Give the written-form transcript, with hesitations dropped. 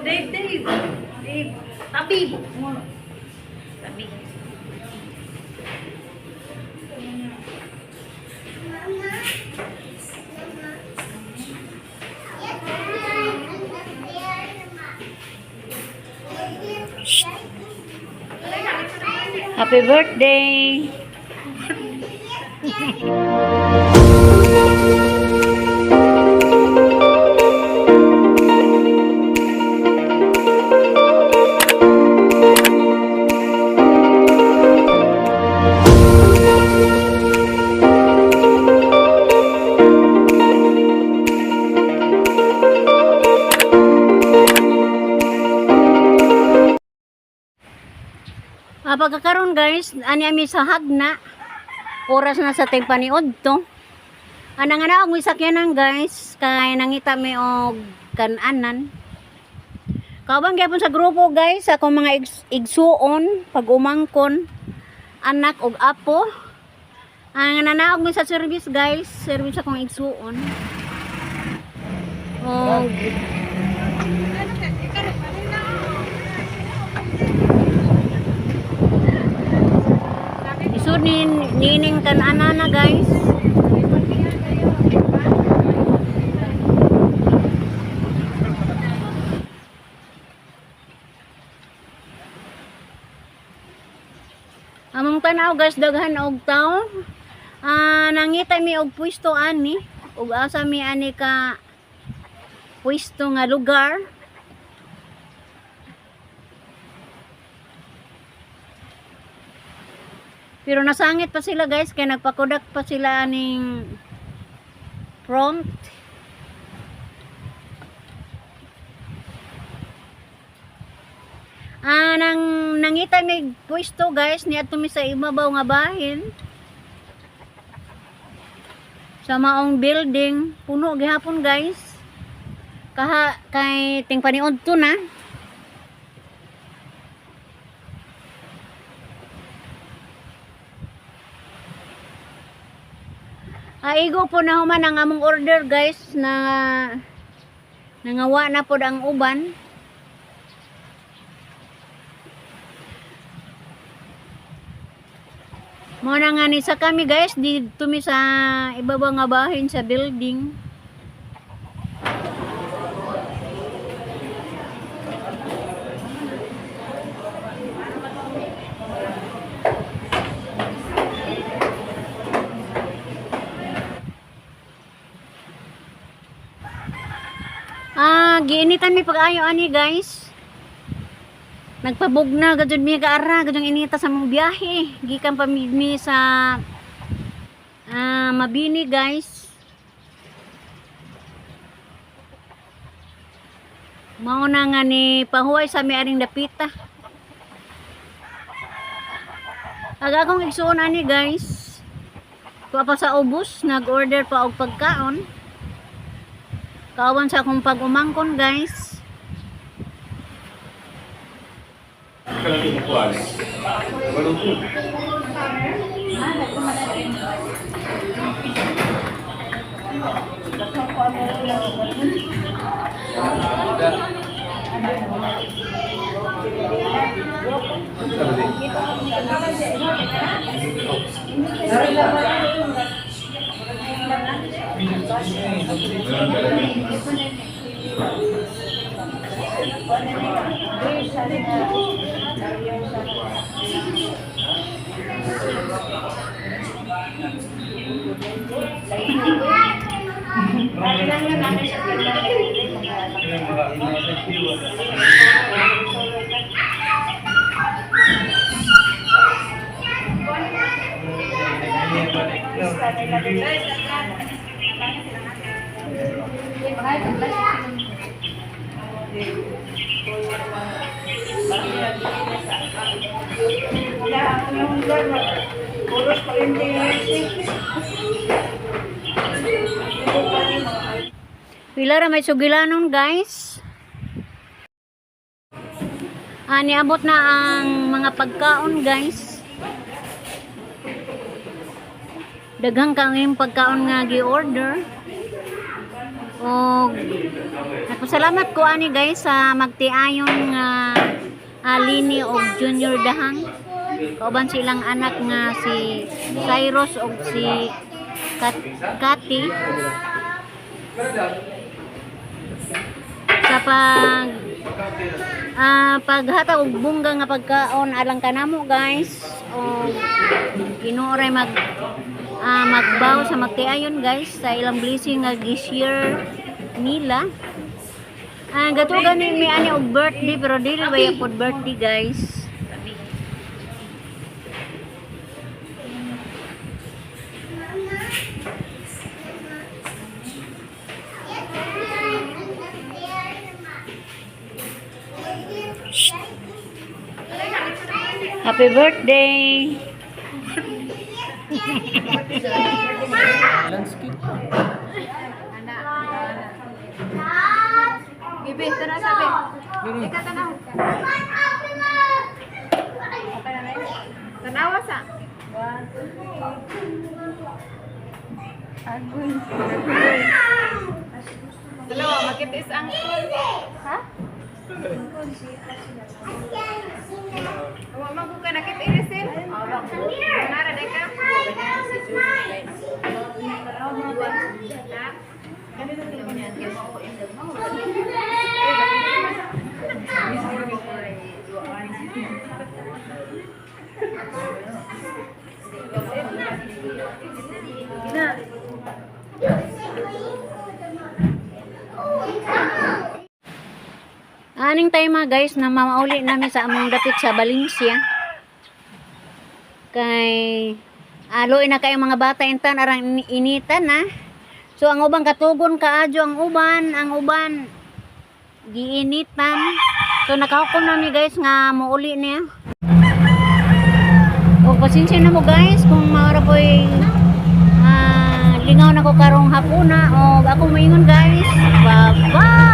Dave, Dave. Dave. Tabi. Tabi. Happy birthday! Pagkakaroon guys, ani sa hagna oras na sa ting paniod to. Anang ana og misakyanan guys, kay nangita mi og kananan. Kabang gyapon sa grupo guys, ako mga igsuon pag umangkon anak og apo. Ang nanaog mi sa service guys, service akong igsuon. Og so nining kan anana guys. Among tanaw guys, daghan og tawo. Nangita mi og pwesto ani, ug asa mi ani ka pwesto nga lugar. Pero nasangit pa sila guys, kaya nagpakudak pa sila ning prompt. Nangita may pwesto guys, niya tumi sa ibabaw nga bahin. Sa maong building, puno gihapon guys. Kay ting paniod to na. Igo po na human ang among order guys, na nangawa na po ang uban. Muna nga ni sa kami guys, dito mi sa ibabaw nga bahin sa building. Giinitan mi pag-ayo ani guys. Nagpabugna gadud mi kaara, gadung inita sa mong biyahe. Gikan pa mi sa Mabini guys. Mao na nga ni pahuway sa mi aring dapita. Aga akong igsuon ani guys. Tuwa pa sa ubos, nag-order pa og pagkaon. Kawan sa akong pag-umangkon guys. Pila ra may sugilanon guys. Niabot na ang mga pagkaon guys. Daghang kang pagkaon nga gi-order. O nagpasalamat ko ani guys sa magtiayon nga Lini og Junior Dahang. Kauban silang anak nga si Cyrus og si Kati. Sa paghatag og bungga nga pagkaon alang kanamo guys. O kinuoray magbaw sa magtiayon guys sa ilang blessing nga gi-share nila. Gatugan ni mi ani og birthday pero dili ba yapod birthday guys. Happy birthday. Landscape. Bibi, tara sabi. Ika tanaw. Tanawa sa. Agoy. Dalawa, makitis ang... Ha? Awa mo ka nakit irisin. Nara day ka. Si Julie. Aning tayo mga guys na mamauli namin sa among dapit sa Valencia. Kay aloy na kayong mga bata intan arang initan na. So ang uban katugon kaadyo ang uban giinitan. So nakahukom namin guys nga mauli niya. O pasensya na mo guys kung maara po'y lingaw na ko karong hapuna o ako moingon guys. Bye bye.